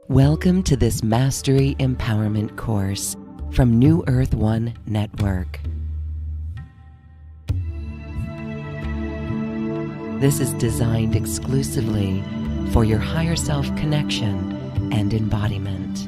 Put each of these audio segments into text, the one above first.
Welcome to this Mastery Empowerment course from New Earth One Network. This is designed exclusively for your higher self connection and embodiment.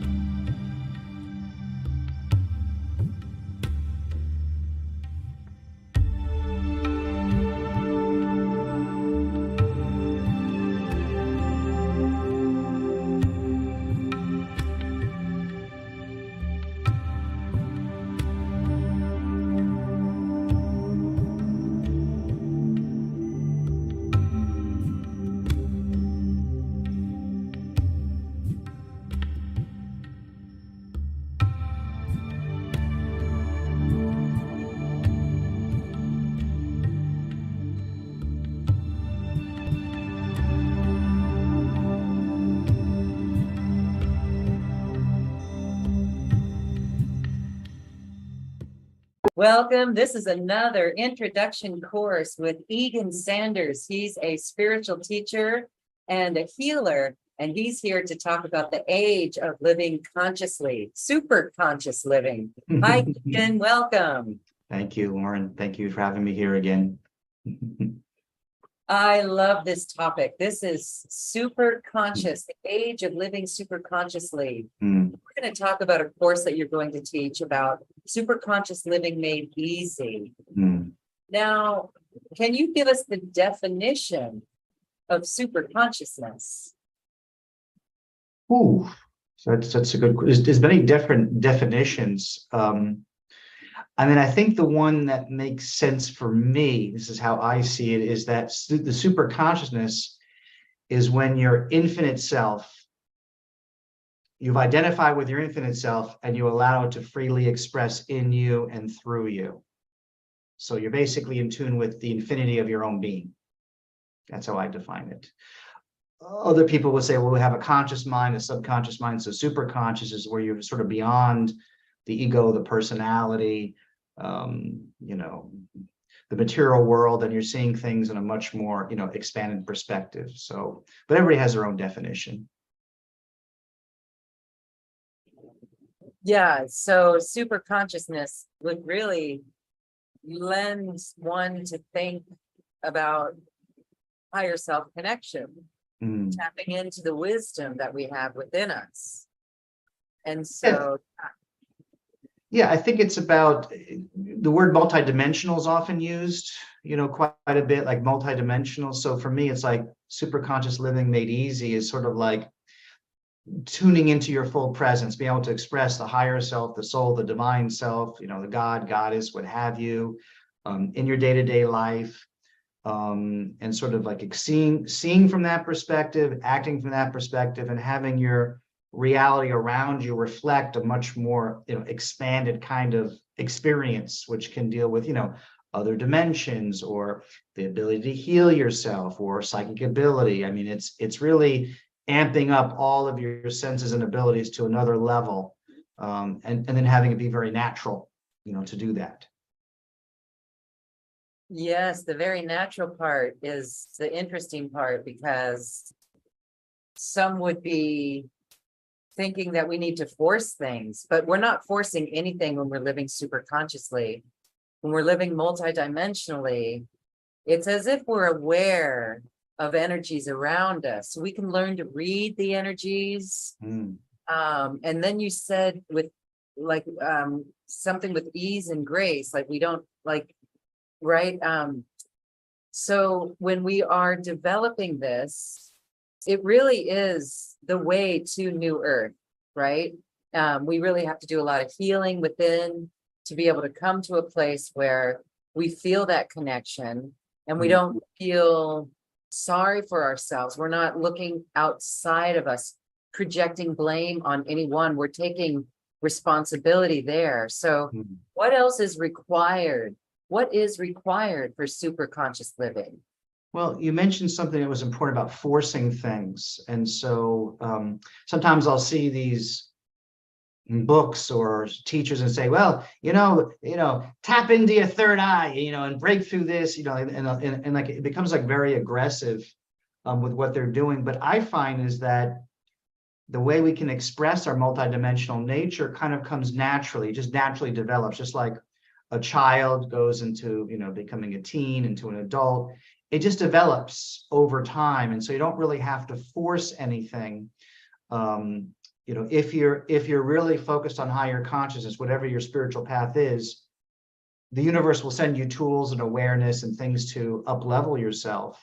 Welcome. This is another introduction course with Egan Sanders. He's a spiritual teacher and a healer, and he's here to talk about the age of living consciously, super conscious living. Hi, Egan. Welcome. Thank you, Lauren. Thank you for having me here again. I love this topic. This is super conscious, the age of living super consciously. We're going to talk about a course that you're going to teach about super conscious living made easy. Now, can you give us the definition of super consciousness? Ooh, so that's a good. There's many different definitions. I think the one that makes sense for me, this is how I see it, is that the super consciousness is when your infinite self, you've identified with your infinite self and you allow it to freely express in you and through you. So you're basically in tune with the infinity of your own being. That's how I define it. Other people will say, well, we have a conscious mind, a subconscious mind. So super conscious is where you're sort of beyond the ego, the personality, the material world, and you're seeing things in a much more, expanded perspective. So, but everybody has their own definition. Yeah, so super consciousness would really lend one to think about higher self connection, tapping into the wisdom that we have within us. And so yeah, I think it's about, the word multidimensional is often used, quite a bit, like multidimensional. So for me, it's like super conscious living made easy is sort of like tuning into your full presence, being able to express the higher self, the soul, the divine self, the God, goddess, what have you, in your day-to-day life, and sort of like seeing from that perspective, acting from that perspective, and having your reality around you reflect a much more expanded kind of experience, which can deal with other dimensions or the ability to heal yourself or psychic ability. I mean, it's really amping up all of your senses and abilities to another level, and then having it be very natural to do that. Yes, the very natural part is the interesting part, because some would be thinking that we need to force things, but we're not forcing anything when we're living super consciously. When we're living multidimensionally, it's as if we're aware of energies around us. We can learn to read the energies. And then you said with something with ease and grace, like we don't right? So when we are developing this, it really is the way to New Earth, right? We really have to do a lot of healing within to be able to come to a place where we feel that connection and we don't feel sorry for ourselves. We're not looking outside of us, projecting blame on anyone. We're taking responsibility there. So what else is required? What is required for super conscious living? Well, you mentioned something that was important about forcing things. And so sometimes I'll see these books or teachers and say, well, tap into your third eye, and break through this, and like it becomes like very aggressive with what they're doing. But I find is that the way we can express our multidimensional nature kind of comes naturally, just naturally develops, just like a child goes into, becoming a teen, into an adult. It just develops over time. And so you don't really have to force anything. If you're really focused on higher consciousness, whatever your spiritual path is, the universe will send you tools and awareness and things to up-level yourself.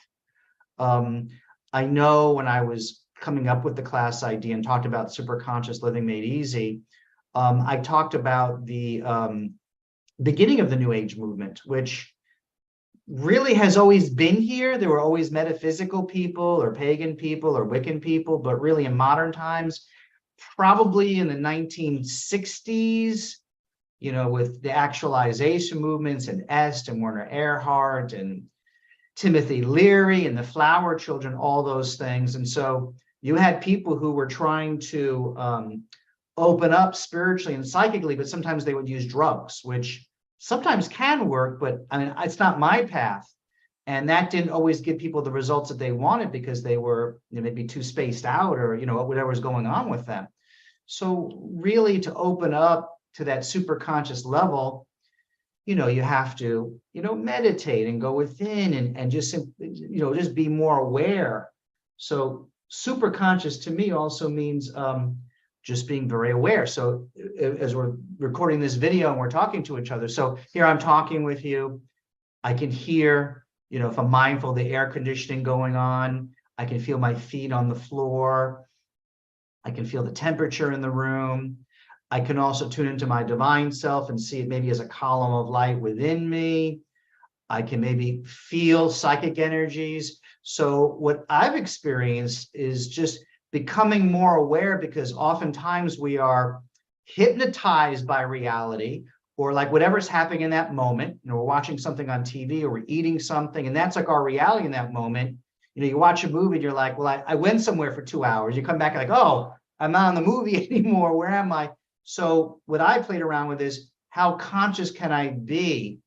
I know when I was coming up with the class idea and talked about Superconscious Living Made Easy, I talked about the beginning of the New Age movement, which really has always been here. There were always metaphysical people or pagan people or Wiccan people, but really in modern times, probably in the 1960s, with the actualization movements and Est and Werner Erhard and Timothy Leary and the Flower Children, all those things. And so you had people who were trying to open up spiritually and psychically, but sometimes they would use drugs, which sometimes can work, but I mean, it's not my path. And that didn't always give people the results that they wanted because they were maybe too spaced out or, whatever was going on with them. So really to open up to that super conscious level, you have to, meditate and go within and just, just be more aware. So super conscious to me also means just being very aware. So as we're recording this video and we're talking to each other, so here I'm talking with you, I can hear, if I'm mindful, the air conditioning going on, I can feel my feet on the floor, I can feel the temperature in the room. I can also tune into my divine self and see it maybe as a column of light within me. I can maybe feel psychic energies. So what I've experienced is just becoming more aware, because oftentimes we are hypnotized by reality or like whatever's happening in that moment. We're watching something on TV or we're eating something, and that's like our reality in that moment. You watch a movie and you're like, well, I went somewhere for 2 hours. You come back like, oh, I'm not in the movie anymore. Where am I? So what I played around with is, how conscious can I be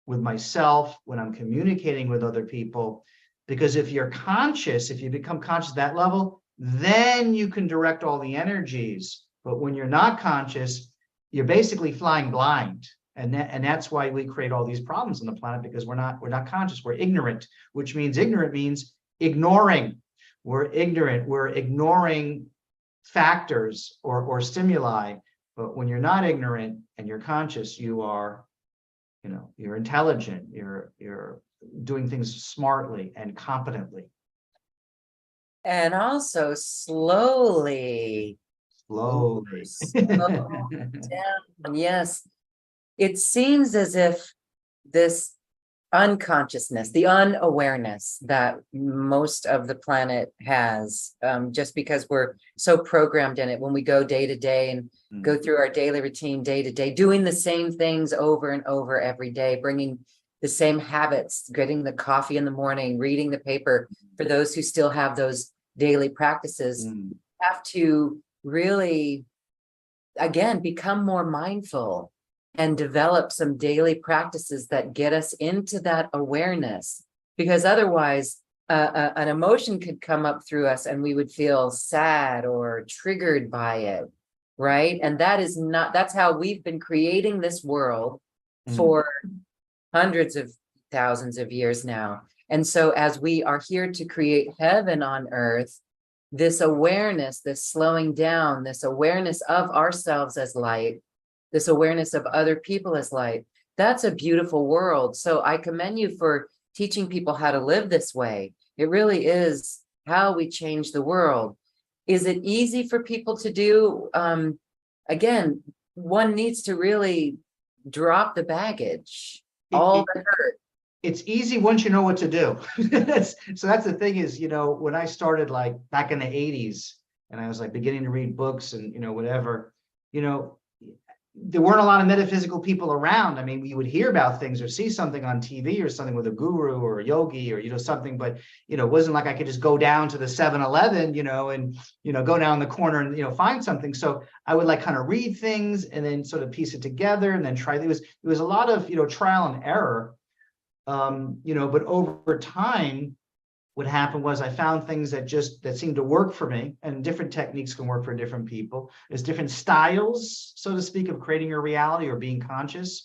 with myself when I'm communicating with other people? Because if you're conscious, if you become conscious at that level, then you can direct all the energies. But when you're not conscious, you're basically flying blind. And that's why we create all these problems on the planet, because we're not conscious. We're ignorant, which means ignorant means ignoring. We're ignorant. We're ignoring factors or stimuli. But when you're not ignorant and you're conscious, you are, you're intelligent. You're doing things smartly and competently. And also slowly. Slow down. Yes. It seems as if this unconsciousness, the unawareness that most of the planet has, just because we're so programmed in it, when we go day to day and go through our daily routine day to day, doing the same things over and over every day, bringing the same habits, getting the coffee in the morning, reading the paper, for those who still have those daily practices, have to really, again, become more mindful and develop some daily practices that get us into that awareness. Because otherwise, an emotion could come up through us and we would feel sad or triggered by it, right? And that's how we've been creating this world for hundreds of thousands of years now. And so as we are here to create heaven on earth, this awareness, this slowing down, this awareness of ourselves as light, this awareness of other people as light, that's a beautiful world. So I commend you for teaching people how to live this way. It really is how we change the world. Is it easy for people to do? Again, one needs to really drop the baggage, all the hurt. It's easy once you know what to do. So that's the thing is, when I started like back in the 80s and I was like beginning to read books and, whatever, there weren't a lot of metaphysical people around. I mean, you would hear about things or see something on TV or something with a guru or a yogi or, something, but, it wasn't like I could just go down to the 7-Eleven, and, go down the corner and, find something. So I would like kind of read things and then sort of piece it together and then try. It was a lot of, trial and error, but over time, what happened was I found things that seemed to work for me, and different techniques can work for different people. There's different styles, so to speak, of creating your reality or being conscious.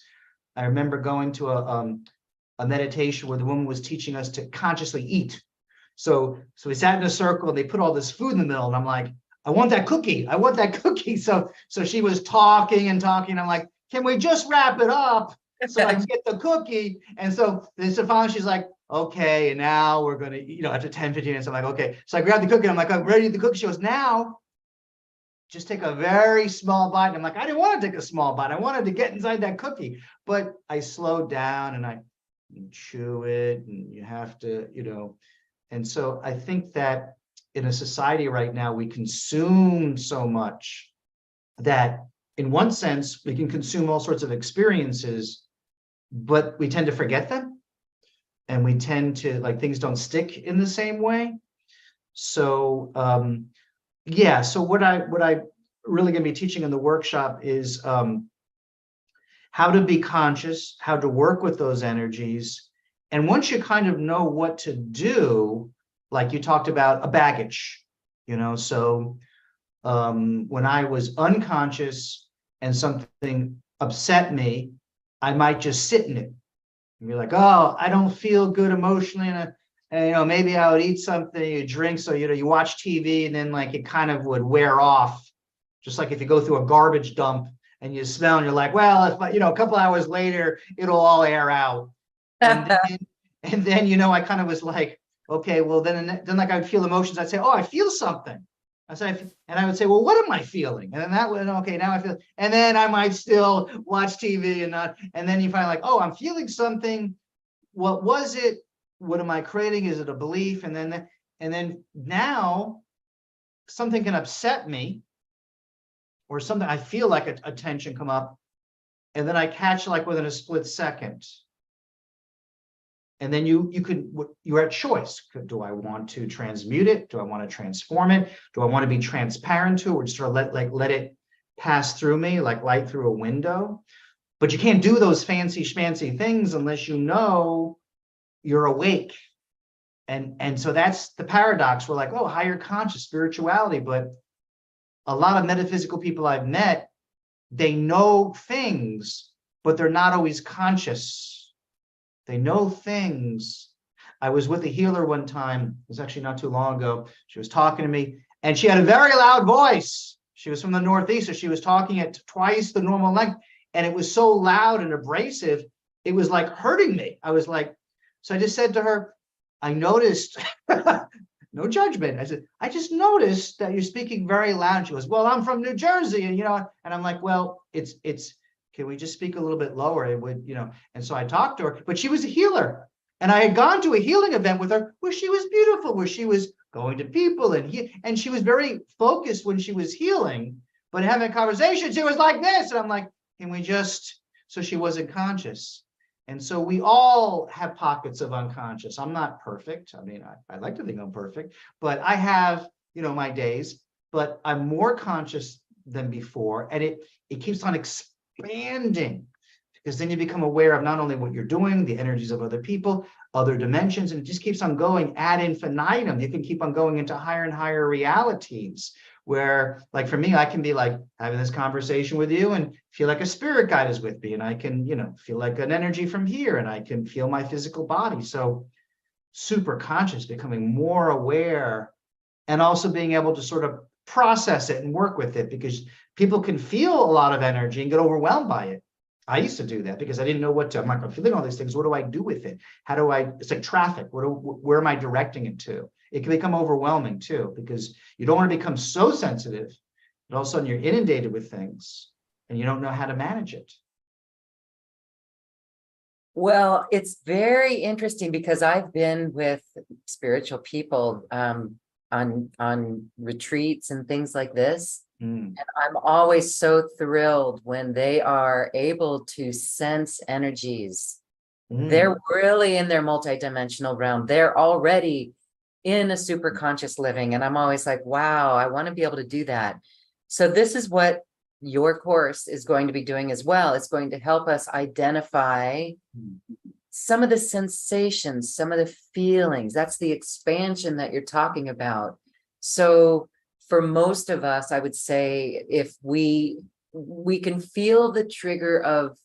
I remember going to a meditation where the woman was teaching us to consciously eat. So we sat in a circle and they put all this food in the middle, and I'm like, I want that cookie. I want that cookie. So she was talking and talking. I'm like, can we just wrap it up so I can get the cookie? And so then finally she's like, okay, and now we're going to, after 10, 15 minutes, I'm like, okay. So I grabbed the cookie. I'm like, I'm ready to eat the cookie. She goes, now just take a very small bite. And I'm like, I didn't want to take a small bite. I wanted to get inside that cookie. But I slowed down and you chew it, and you have to, And so I think that in a society right now, we consume so much that in one sense, we can consume all sorts of experiences, but we tend to forget them. And we tend to, things don't stick in the same way. So, so what I really going to be teaching in the workshop is how to be conscious, how to work with those energies. And once you kind of know what to do, like you talked about a baggage, so when I was unconscious and something upset me, I might just sit in it. And be like, oh, I don't feel good emotionally. And maybe I would eat something, you drink. So, you watch TV and then it kind of would wear off. Just like if you go through a garbage dump and you smell and you're like, well, if a couple hours later, it'll all air out. And then, I kind of was like, okay, well, then I would feel emotions. I'd say, oh, I feel something. And I would say, well, what am I feeling? And then that would, okay, now I feel, and then I might still watch TV and then you find oh, I'm feeling something. What was it? What am I creating? Is it a belief? And then now something can upset me, or something, I feel like a tension come up, and then I catch within a split second. And then you're at choice. Do I want to transmute it? Do I want to transform it? Do I want to be transparent to it, or just sort of let it pass through me like light through a window? But you can't do those fancy schmancy things unless you're awake. And so that's the paradox. We're like, oh, higher conscious spirituality. But a lot of metaphysical people I've met, they know things, but they're not always conscious. They know things. I was with a healer one time. It was actually not too long ago. She was talking to me, and she had a very loud voice. She was from the Northeast, so she was talking at twice the normal length, and it was so loud and abrasive, it was hurting me. I was like, so I just said to her, I noticed, no judgment. I said, I just noticed that you're speaking very loud. She goes, well, I'm from New Jersey, and and I'm like, well, it's. Can we just speak a little bit lower? It would, and so I talked to her, but she was a healer. And I had gone to a healing event with her where she was beautiful, where she was going to people and she was very focused when she was healing, but having a conversation, she was like this. And I'm like, can we just, so she wasn't conscious. And so we all have pockets of unconscious. I'm not perfect. I mean, I like to think I'm perfect, but I have, my days, but I'm more conscious than before. And it keeps on expanding, because then you become aware of not only what you're doing, the energies of other people, other dimensions, and it just keeps on going ad infinitum. You can keep on going into higher and higher realities where, for me, I can be having this conversation with you and feel like a spirit guide is with me, and I can, feel like an energy from here, and I can feel my physical body. So super conscious, becoming more aware, and also being able to sort of process it and work with it, because people can feel a lot of energy and get overwhelmed by it. I used to do that because I didn't know what to. I'm feeling all these things. What do I do with it? How do I? It's like traffic. Where am I directing it to? It can become overwhelming too, because you don't want to become so sensitive that all of a sudden you're inundated with things and you don't know how to manage it. Well, it's very interesting because I've been with spiritual people on retreats and things like this. Mm. I'm always so thrilled when they are able to sense energies. They're really in their multidimensional realm. They're already in a super conscious living. And I'm always like, wow, I want to be able to do that. So this is what your course is going to be doing as well. It's going to help us identify some of the sensations, some of the feelings. That's the expansion that you're talking about. So for most of us, I would say if we can feel the trigger of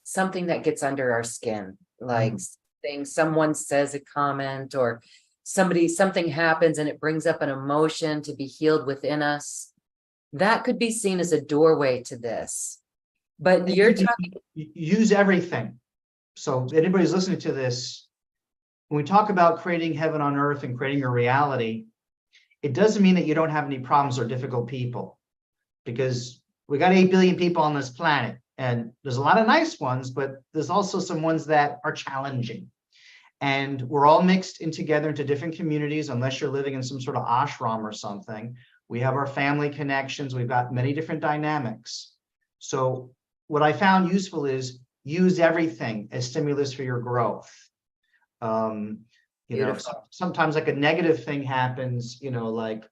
something that gets under our skin, like someone says a comment or something happens and it brings up an emotion to be healed within us. That could be seen as a doorway to this. But you're talking, use everything. So anybody's listening to this, when we talk about creating heaven on earth and creating your reality, it doesn't mean that you don't have any problems or difficult people, because we got 8 billion people on this planet, and there's a lot of nice ones, but there's also some ones that are challenging. And we're all mixed in together into different communities, unless you're living in some sort of ashram or something. We have our family connections. We've got many different dynamics. So what I found useful is use everything as stimulus for your growth. You know, sometimes like a negative thing happens, you know, like,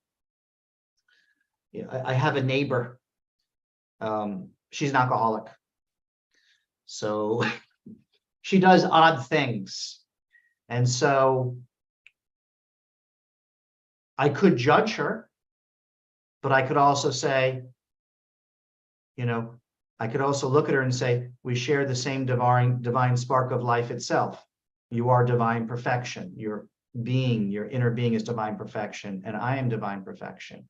you know, I have a neighbor, she's an alcoholic. So she does odd things. And so I could judge her, but I could also say, you know, I could also look at her and say, we share the same divine spark of life itself. You are divine perfection. Your being, your inner being is divine perfection, and I am divine perfection.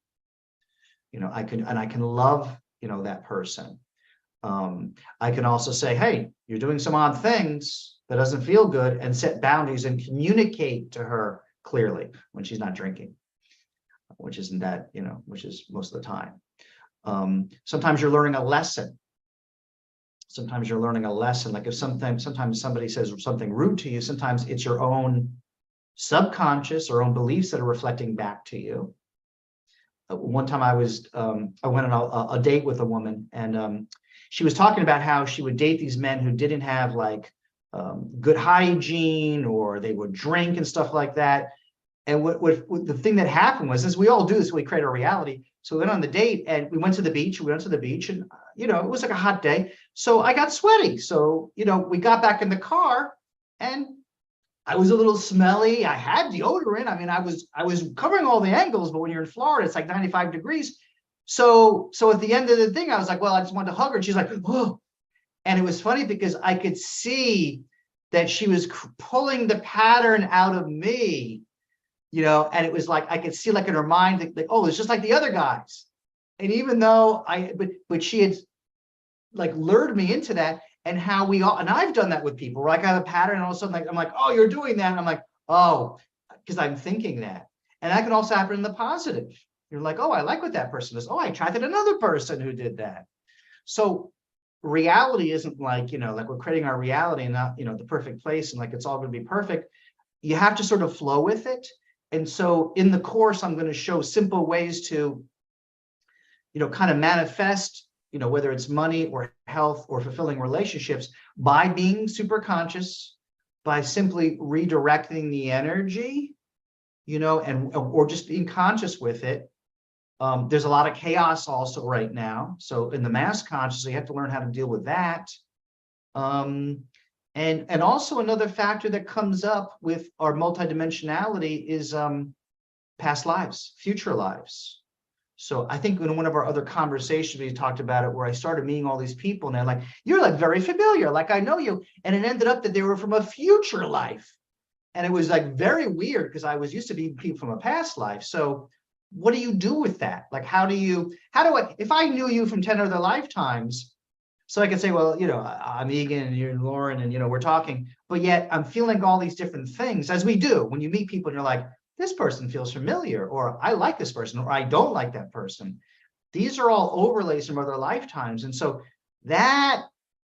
You know, I can love, you know, that person. I can also say, hey, you're doing some odd things that doesn't feel good, and set boundaries and communicate to her clearly when she's not drinking, which isn't that, you know, which is most of the time. Sometimes you're learning a lesson. Sometimes you're learning a lesson. Like if sometimes somebody says something rude to you, sometimes it's your own subconscious or own beliefs that are reflecting back to you. One time I went on a date with a woman, and she was talking about how she would date these men who didn't have like good hygiene, or they would drink and stuff like that. And what the thing that happened was, as we all do this, we create our reality. So we went on the date and we went to the beach. And you know, it was like a hot day. So I got sweaty. So, you know, we got back in the car and I was a little smelly. I had deodorant. I mean, I was covering all the angles, but when you're in Florida, it's like 95 degrees. So at the end of the thing, I was like, well, I just wanted to hug her. And she's like, oh. And it was funny because I could see that she was pulling the pattern out of me, you know, and it was like, I could see like in her mind, like, oh, it's just like the other guys. And even though but she had like lured me into that, and how we all, and I've done that with people, where like I have a pattern and all of a sudden like, I'm like, oh, you're doing that. And I'm like, oh, because I'm thinking that. And that can also happen in the positive. You're like, oh, I like what that person does. Oh, I attracted another person who did that. So reality isn't like, you know, like we're creating our reality and not, you know, the perfect place and like it's all going to be perfect. You have to sort of flow with it. And so in the course, I'm going to show simple ways to, you know, kind of manifest, you know, whether it's money or health or fulfilling relationships by being super conscious, by simply redirecting the energy, you know, and or just being conscious with it. There's a lot of chaos also right now. So in the mass conscious, you have to learn how to deal with that. And also another factor that comes up with our multidimensionality is past lives, future lives. So I think in one of our other conversations, we talked about it, where I started meeting all these people and they're like, you're like very familiar, like I know you. And it ended up that they were from a future life. And it was like very weird because I was used to be people from a past life. So what do you do with that? Like, if I knew you from 10 other lifetimes, so I could say, well, you know, I'm Egan and you're Lauren and, you know, we're talking, but yet I'm feeling all these different things, as we do when you meet people and you're like, this person feels familiar, or I like this person, or I don't like that person. These are all overlays from other lifetimes. And so that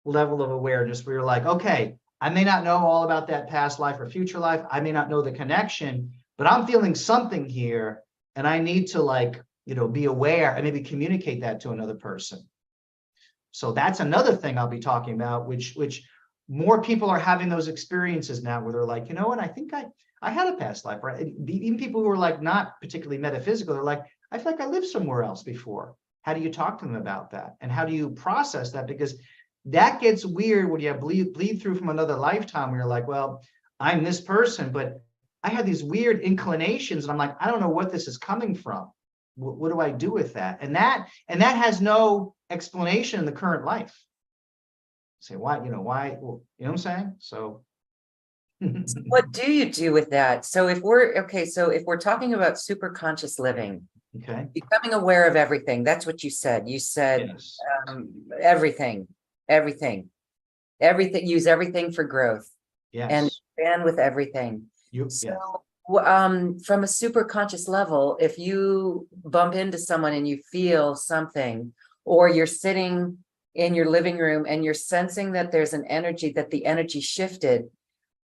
level of awareness where you're like, okay, I may not know all about that past life or future life. I may not know the connection, but I'm feeling something here. And I need to like be aware and maybe communicate that to another person. So that's another thing I'll be talking about, which more people are having those experiences now where they're like, you know what, I think I had a past life, right? Even people who are like not particularly metaphysical, they're like, I feel like I lived somewhere else before. How do you talk to them about that? And how do you process that? Because that gets weird when you have bleed through from another lifetime where you're like, well, I'm this person, but I had these weird inclinations and I'm like, I don't know what this is coming from. What do I do with that? And that has no explanation in the current life. Say why, why, well, you know what I'm saying? So What do you do with that? So if we're talking about super conscious living, okay. becoming aware of everything, that's what you said. You said Yes. everything, use everything for growth. Yes. And expand with everything. From a super conscious level, if you bump into someone and you feel something, or you're sitting in your living room and you're sensing that there's an energy, that the energy shifted,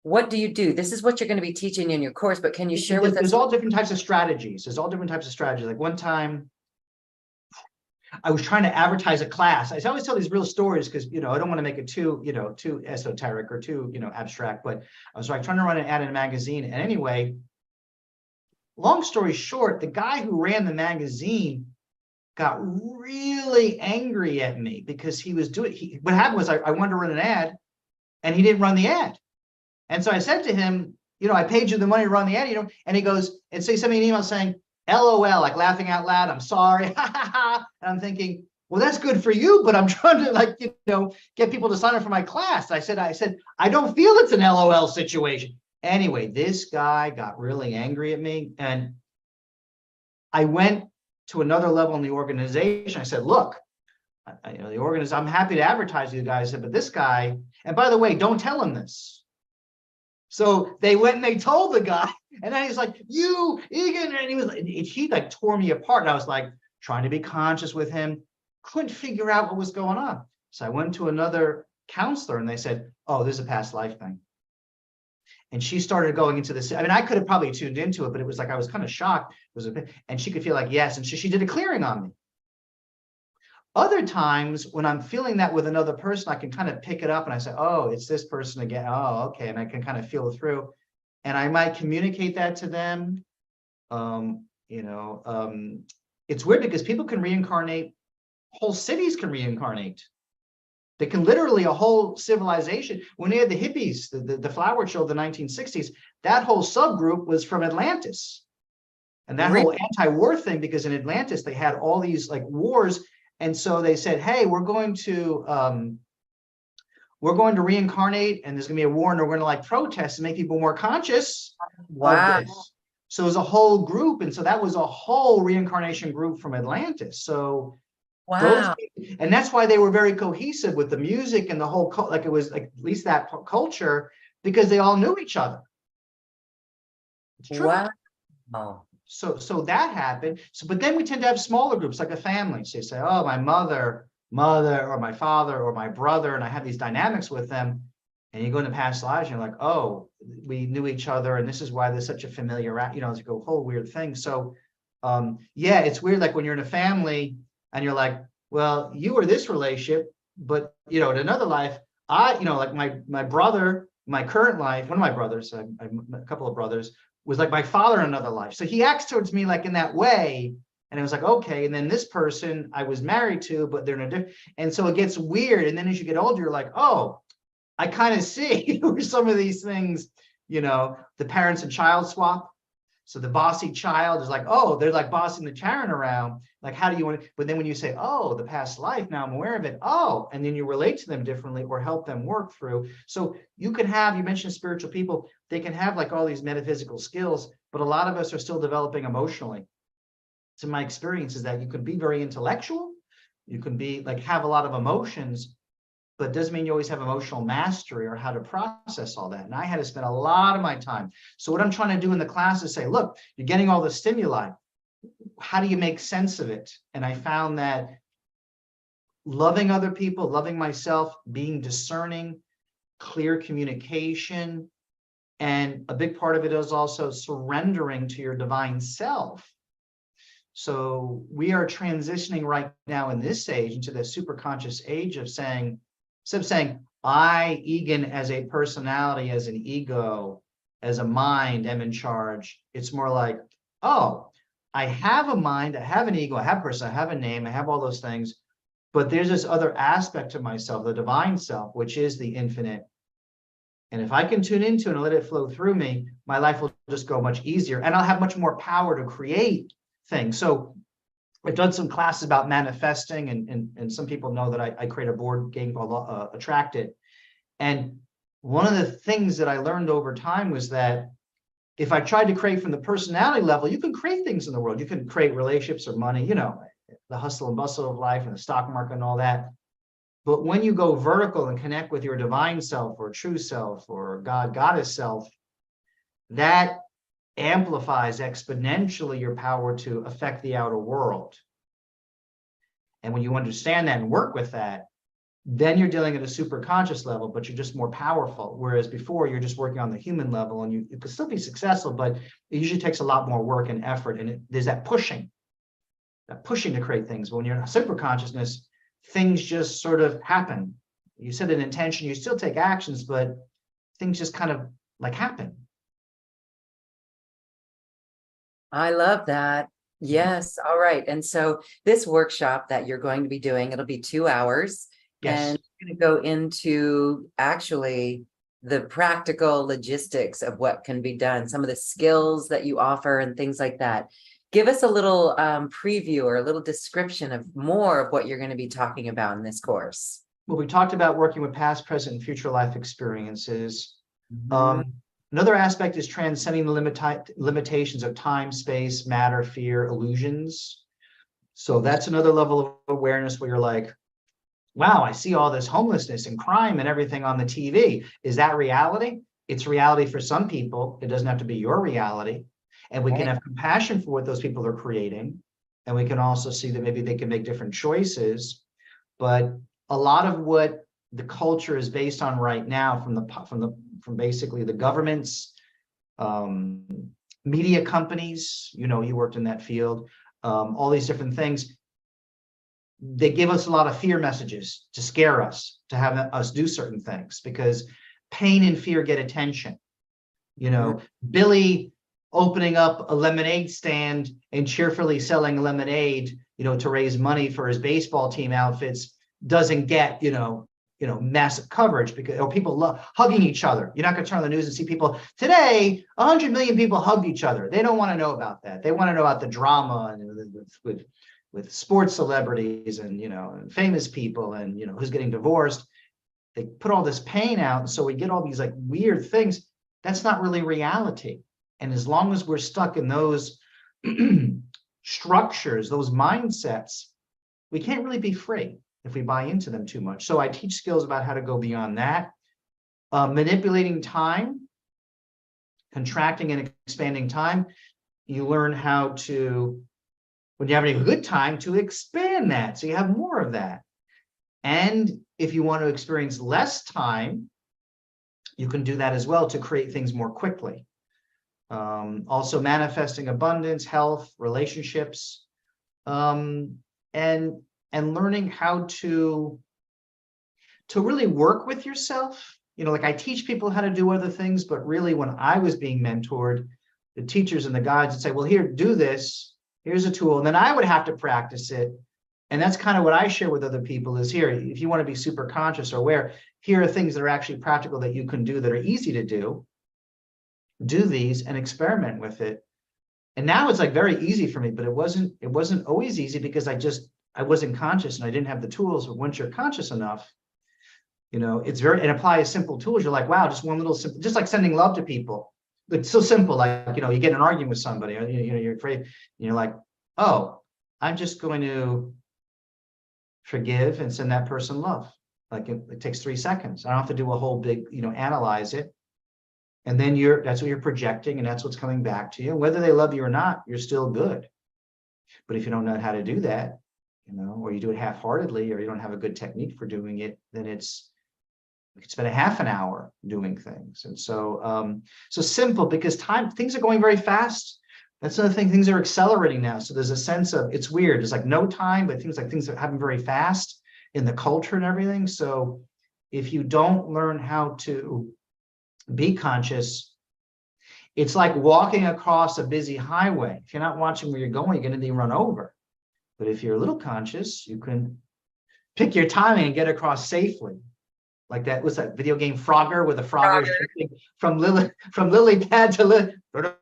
what do you do? This is what you're going to be teaching in your course, but can you share with us? There's all different types of strategies. Like one time I was trying to advertise a class. I always tell these real stories because, I don't want to make it too esoteric or too, abstract, but I was like trying to run an ad in a magazine. And anyway, long story short, the guy who ran the magazine got really angry at me because he was what happened was I wanted to run an ad and he didn't run the ad. And so I said to him, I paid you the money to run the ad, and he goes, and so he sent me an email saying, LOL, like laughing out loud, I'm sorry. And I'm thinking, well, that's good for you, but I'm trying to get people to sign up for my class. I said, I don't feel it's an LOL situation. Anyway, this guy got really angry at me. And I went to another level in the organization. I said, look, I'm happy to advertise you guys, but this guy, and by the way, don't tell him this. So they went and they told the guy, and then he's like, you, Egan, and he tore me apart. And I was like trying to be conscious with him, couldn't figure out what was going on. So I went to another counselor and they said, oh, this is a past life thing. And she started going into this. I mean, I could have probably tuned into it, but it was like, I was kind of shocked. And she could feel like, yes. And she did a clearing on me. Other times when I'm feeling that with another person, I can kind of pick it up and I say, oh, it's this person again. Oh, okay. And I can kind of feel it through. And I might communicate that to them. It's weird because people can reincarnate, whole cities can reincarnate. They can literally, a whole civilization. When they had the hippies, the flower show of the 1960s, that whole subgroup was from Atlantis. And that whole anti-war thing, because in Atlantis, they had all these like wars. And so they said, hey, we're going to reincarnate and there's going to be a war and we're going to like protest and make people more conscious. Wow. Of this. So it was a whole group. And so that was a whole reincarnation group from Atlantis. So wow. And that's why they were very cohesive with the music and the whole, like it was like at least that culture, because they all knew each other. It's true. Wow. So that happened. So, but then we tend to have smaller groups, like a family. So you say, oh, my mother, or my father, or my brother, and I have these dynamics with them. And you go into past lives, and you're like, oh, we knew each other, and this is why there's such a familiar, it's like a whole weird thing. So, yeah, it's weird. Like when you're in a family, and you're like, well, you were this relationship, but in another life, like my brother, my current life, one of my brothers, a couple of brothers, was like my father in another life. So he acts towards me like in that way. And it was like, okay. And then this person I was married to, but they're in a different, and so it gets weird. And then as you get older, you're like, oh, I kind of see where some of these things, the parents and child swap. So the bossy child is like, oh, they're like bossing the parent around. Like, how do you want to, but then when you say, oh, the past life, now I'm aware of it. Oh, and then you relate to them differently or help them work through. So you mentioned spiritual people, they can have like all these metaphysical skills, but a lot of us are still developing emotionally. So my experience is that you can be very intellectual. You can be like, have a lot of emotions, but it doesn't mean you always have emotional mastery or how to process all that. And I had to spend a lot of my time. So what I'm trying to do in the class is say, look, you're getting all the stimuli. How do you make sense of it? And I found that loving other people, loving myself, being discerning, clear communication, and a big part of it is also surrendering to your divine self. So we are transitioning right now in this age into the super conscious age of saying, instead of saying, I, Egan, as a personality, as an ego, as a mind, am in charge. It's more like, oh, I have a mind, I have an ego, I have a person, I have a name, I have all those things. But there's this other aspect to myself, the divine self, which is the infinite. And if I can tune into it and let it flow through me, my life will just go much easier. And I'll have much more power to create things. So I've done some classes about manifesting, and some people know that I create a board game called Attract It. And one of the things that I learned over time was that if I tried to create from the personality level, you can create things in the world. You can create relationships or money, you know, the hustle and bustle of life and the stock market and all that. But when you go vertical and connect with your divine self or true self or God, goddess self, that amplifies exponentially your power to affect the outer world. And when you understand that and work with that, then you're dealing at a super conscious level, but you're just more powerful. Whereas before you're just working on the human level, and you could still be successful, but it usually takes a lot more work and effort. And there's that pushing to create things. But when you're in a super consciousness, things just sort of happen. You set an intention, you still take actions, but things just kind of like happen. I love that. Yes. All right. And so this workshop that you're going to be doing, it'll be 2 hours. Yes. And you're going to go into actually the practical logistics of what can be done, some of the skills that you offer and things like that. Give us a little preview or a little description of more of what you're going to be talking about in this course. Well, we talked about working with past, present, and future life experiences. Another aspect is transcending the limitations of time, space, matter, fear, illusions. So that's another level of awareness where you're like, wow, I see all this homelessness and crime and everything on the TV. Is that reality? It's reality for some people. It doesn't have to be your reality. And we can have compassion for what those people are creating. And we can also see that maybe they can make different choices. But a lot of what the culture is based on right now from basically the governments, media companies, you know, you worked in that field, all these different things. They give us a lot of fear messages to scare us, to have us do certain things, because pain and fear get attention. You know, Billy opening up a lemonade stand and cheerfully selling lemonade, you know, to raise money for his baseball team outfits doesn't get, you know, massive coverage, because or people love hugging each other. You're not going to turn on the news and see people today, 100 million people hugged each other. They don't want to know about that. They want to know about the drama and with sports celebrities and, you know, and famous people and, you know, who's getting divorced. They put all this pain out. And so we get all these like weird things. That's not really reality. And as long as we're stuck in those structures, those mindsets, we can't really be free if we buy into them too much. So I teach skills about how to go beyond that. Manipulating time, contracting and expanding time. You learn how to, when you're having a good time, to expand that so you have more of that. And if you want to experience less time, you can do that as well to create things more quickly. Also manifesting abundance, health, relationships, and learning how to really work with yourself. You know, like I teach people how to do other things, but really when I was being mentored, the teachers and the guides would say, well, here, do this. Here's a tool. And then I would have to practice it. And that's kind of what I share with other people is here, if you want to be super conscious or aware, here are things that are actually practical that you can do that are easy to do. Do these and experiment with it. And now it's like very easy for me, but it wasn't always easy because I wasn't conscious and I didn't have the tools. But once you're conscious enough, you know, and apply simple tools. You're like, wow, just one little simple, just like sending love to people. It's so simple. Like, you know, you get in an argument with somebody, or, you know, you're afraid, and you're like, oh, I'm just going to forgive and send that person love. Like it takes 3 seconds. I don't have to do a whole big, you know, analyze it. And then that's what you're projecting, and that's what's coming back to you. Whether they love you or not, you're still good. But if you don't know how to do that, you know, or you do it half-heartedly, or you don't have a good technique for doing it, then you could spend a half an hour doing things. And so, so simple, because things are going very fast. That's another thing. Things are accelerating now. So there's a sense of, it's weird. It's like no time, but things are happening very fast in the culture and everything. So if you don't learn how to be conscious, it's like walking across a busy highway. If you're not watching where you're going, you're going to be run over. But if you're a little conscious, you can pick your timing and get across safely. Like that, what's that video game Frogger, where the Frogger is shifting from lily pad to lily.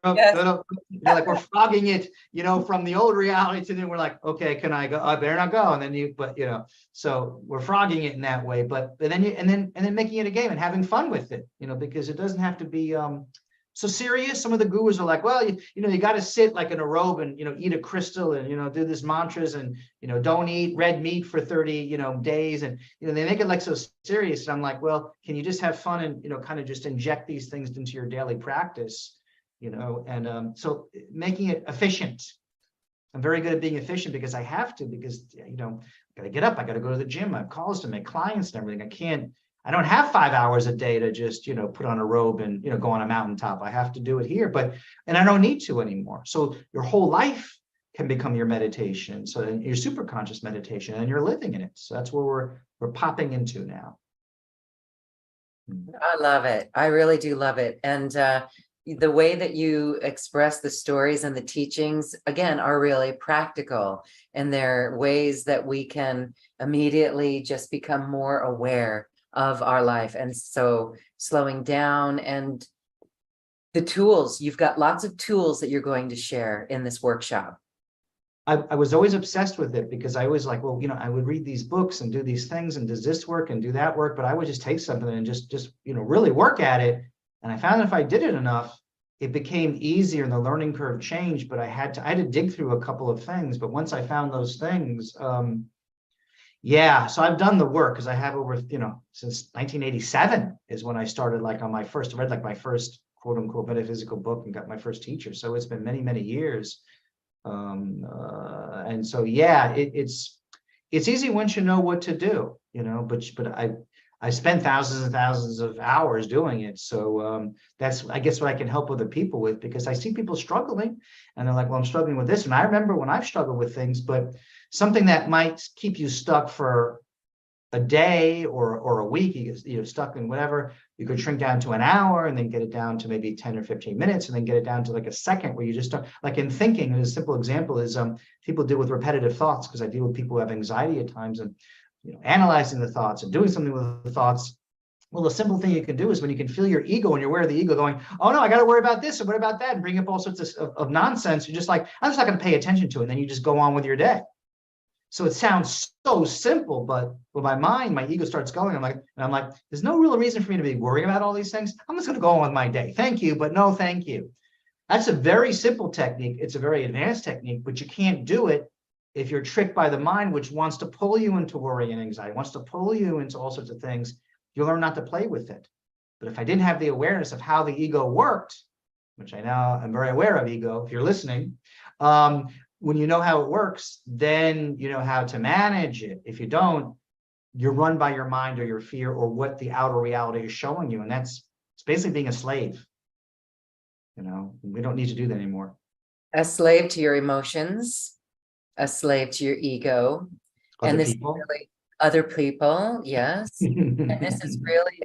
Yes. You're like, we're frogging it, from the old reality to then we're like, okay, can I go? I better not go. And then so we're frogging it in that way. But then making it a game and having fun with it, because it doesn't have to be so serious. Some of the gurus are like, well, you got to sit like in a robe and eat a crystal and do this mantras and don't eat red meat for 30 days, and they make it like so serious. And I'm like, well, can you just have fun and kind of just inject these things into your daily practice, and so making it efficient. I'm very good at being efficient because I have to, because I got to get up, I got to go to the gym, I have calls to make, clients and everything. I don't have 5 hours a day to just, put on a robe and, go on a mountaintop. I have to do it here, and I don't need to anymore. So your whole life can become your meditation. So your super conscious meditation, and you're living in it. So that's where we're popping into now. I love it. I really do love it. And the way that you express the stories and the teachings, again, are really practical. And they're ways that we can immediately just become more aware of our life. And so slowing down, and the tools, you've got lots of tools that you're going to share in this workshop. I was always obsessed with it because I was like, well, I would read these books and do these things and does this work and do that work, but I would just take something and just really work at it. And I found that if I did it enough, it became easier and the learning curve changed, but I had to dig through a couple of things. But once I found those things, yeah, so I've done the work because I have over, since 1987 is when I started read my first quote unquote metaphysical book and got my first teacher. So it's been many, many years. And so, yeah, it's easy once you know what to do, but I spent thousands and thousands of hours doing it. So that's, I guess, what I can help other people with, because I see people struggling and they're like, well, I'm struggling with this. And I remember when I've struggled with things, but something that might keep you stuck for a day or a week, you're stuck in whatever, you could shrink down to an hour and then get it down to maybe 10 or 15 minutes and then get it down to like a second where you just start, like in thinking. A simple example is people deal with repetitive thoughts, because I deal with people who have anxiety at times, and analyzing the thoughts and doing something with the thoughts. Well, the simple thing you can do is when you can feel your ego and you're aware of the ego going, oh no, I got to worry about this and what about that, and bring up all sorts of nonsense. You're just like, I'm just not going to pay attention to it. And then you just go on with your day. So it sounds so simple, but with my mind, my ego starts going. I'm like, there's no real reason for me to be worrying about all these things. I'm just going to go on with my day. Thank you, but no, thank you. That's a very simple technique. It's a very advanced technique, but you can't do it if you're tricked by the mind, which wants to pull you into worry and anxiety, wants to pull you into all sorts of things. You'll learn not to play with it. But if I didn't have the awareness of how the ego worked, which I now am very aware of ego, if you're listening, when you know how it works, then you know how to manage it. If you don't, you're run by your mind or your fear or what the outer reality is showing you. And it's basically being a slave. We don't need to do that anymore. A slave to your emotions, a slave to your ego. Other and this people. is really other people, yes. And this is really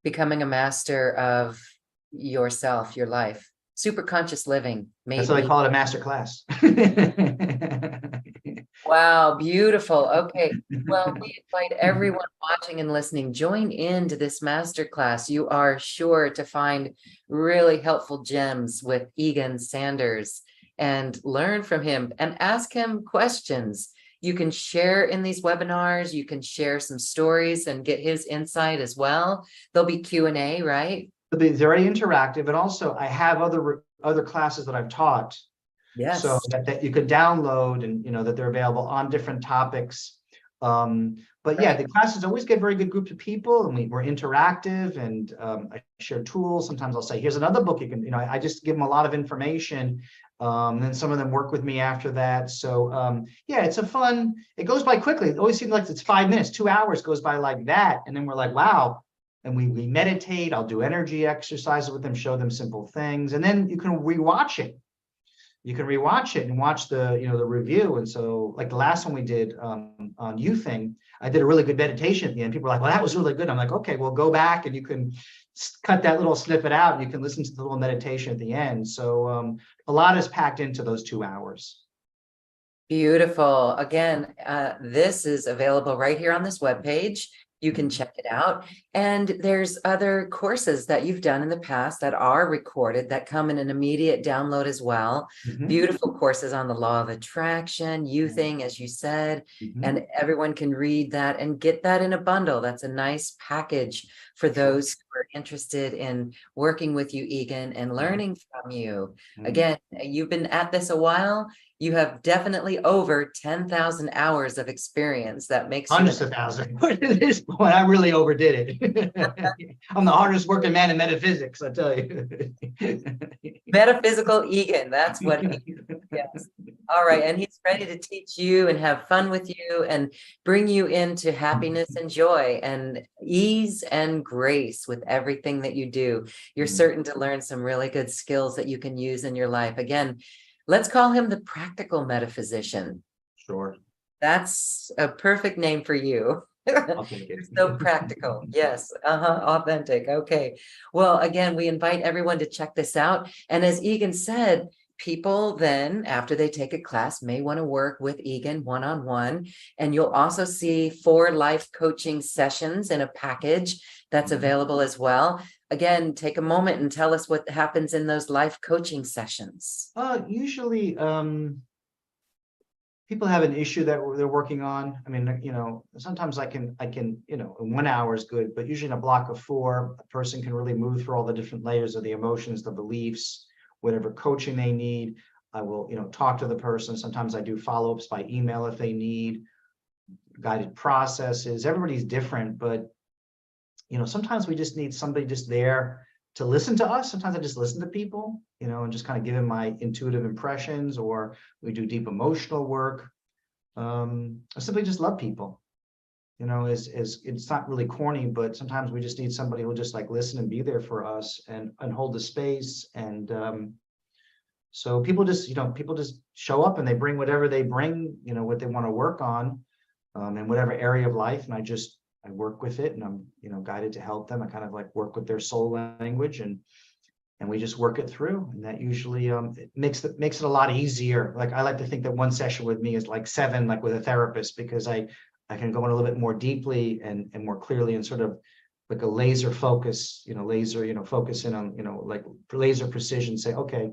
becoming a master of yourself, your life. Superconscious living. That's why they call it a master class. Wow, beautiful. Okay. Well, we invite everyone watching and listening, join into this masterclass. You are sure to find really helpful gems with Egan Sanders and learn from him and ask him questions. You can share in these webinars. You can share some stories and get his insight as well. There'll be Q&A, right? They're very interactive. And also I have other classes that I've taught. Yes. So that you could download and, that they're available on different topics. But yeah, the classes always get very good groups of people, and we're interactive, and I share tools. Sometimes I'll say, here's another book you can, I just give them a lot of information. And then some of them work with me after that. So yeah, it's it goes by quickly. It always seems like it's 5 minutes, 2 hours goes by like that. And then we're like, wow. And we meditate. I'll do energy exercises with them, show them simple things. And then you can rewatch it. you can rewatch it and watch the, the review. And so like the last one we did on you thing, I did a really good meditation at the end. People were like, well, that was really good. I'm like, okay, well, go back and you can cut that little snippet out and you can listen to the little meditation at the end. So a lot is packed into those 2 hours. Beautiful. Again, this is available right here on this webpage. You can check it out. And there's other courses that you've done in the past that are recorded that come in an immediate download as well. Mhm. Beautiful courses on the law of attraction, you thing, as you said, Mhm. and everyone can read that and get that in a bundle. That's a nice package for those who are interested in working with you, Egan, and learning from you. Mhm. Again, you've been at this a while. You have definitely over 10,000 hours of experience. That makes you Hundreds of thousands. At this point, I really overdid it. I'm the hardest working man in metaphysics, I tell you. metaphysical Egan. That's what he yes. All right. And he's ready to teach you and have fun with you and bring you into happiness and joy and ease and grace with everything that you do. You're certain to learn some really good skills that you can use in your life. Again, let's call him the practical metaphysician. Sure. That's a perfect name for you. I'll take it. So practical. Yes. Authentic. Okay. Well, again, we invite everyone to check this out. And as Egan said, people then, after they take a class, may want to work with Egan one-on-one. And you'll also see 4 life coaching sessions in a package that's available as well. Again, take a moment and tell us what happens in those life coaching sessions. Usually, people have an issue that they're working on. I mean, sometimes I can, in 1 hour is good, but usually in a block of 4, a person can really move through all the different layers of the emotions, the beliefs, whatever coaching they need. I will, talk to the person. Sometimes I do follow-ups by email if they need guided processes. Everybody's different, but sometimes we just need somebody just there to listen to us. Sometimes I just listen to people, and just kind of give them my intuitive impressions, or we do deep emotional work. I simply just love people. It's not really corny, but sometimes we just need somebody who will just like listen and be there for us and hold the space. And so people just show up and they bring whatever they bring, what they want to work on in whatever area of life. And I work with it, and I'm, guided to help them. I kind of like work with their soul language, and we just work it through. And that usually it makes it a lot easier. Like I like to think that one session with me is like 7, like with a therapist, because I can go in a little bit more deeply and more clearly, and sort of like a laser focus, focus in on, like laser precision, say, okay,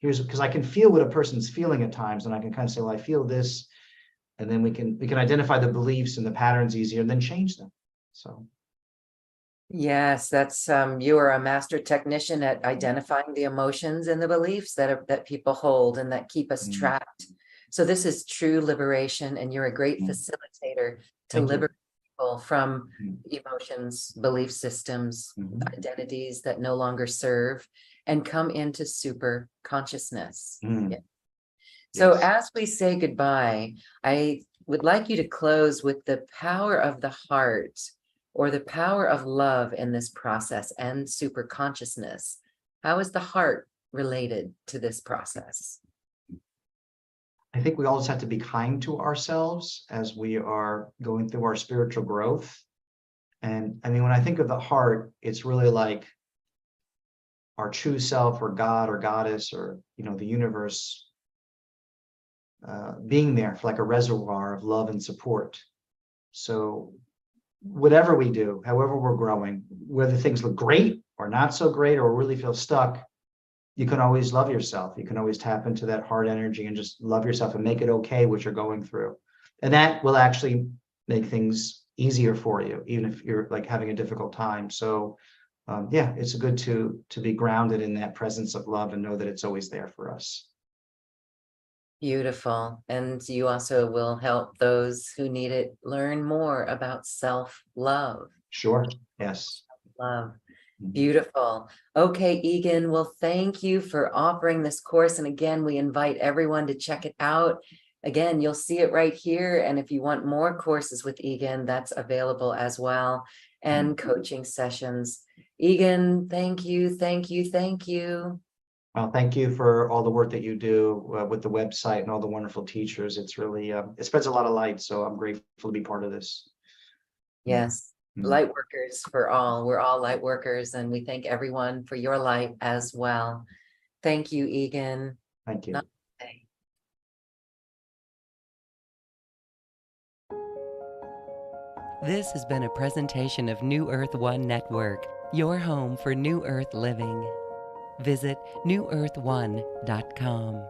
because I can feel what a person's feeling at times, and I can kind of say, well, I feel this. And then we can identify the beliefs and the patterns easier, and then change them. So. Yes, that's you are a master technician at identifying the emotions and the beliefs that people hold and that keep us trapped. So this is true liberation, and you're a great facilitator to liberate people from emotions, belief systems, identities that no longer serve, and come into super consciousness. Yeah. So as we say goodbye, I would like you to close with the power of the heart, or the power of love in this process, and super consciousness. How is the heart related to this process? I think we always have to be kind to ourselves as we are going through our spiritual growth. And I mean, when I think of the heart, it's really like our true self, or God or goddess, or, the universe, being there for like a reservoir of love and support. So whatever we do, however we're growing, whether things look great or not so great, or really feel stuck, you can always love yourself. You can always tap into that heart energy and just love yourself and make it okay what you're going through. And that will actually make things easier for you, even if you're like having a difficult time. So it's good to be grounded in that presence of love and know that it's always there for us. Beautiful. And you also will help those who need it learn more about self-love. Sure. Yes. Love. Beautiful. Okay, Egan, well, thank you for offering this course. And again, we invite everyone to check it out. Again, you'll see it right here. And if you want more courses with Egan, that's available as well. And coaching sessions. Egan, thank you, thank you, thank you. Well, thank you for all the work that you do with the website and all the wonderful teachers. It's really, it spreads a lot of light. So I'm grateful to be part of this. Yes, Mm. light workers for all. We're all light workers, and we thank everyone for your light as well. Thank you, Egan. Thank you. Namaste. This has been a presentation of New Earth One Network, your home for New Earth living. Visit newearth1.com.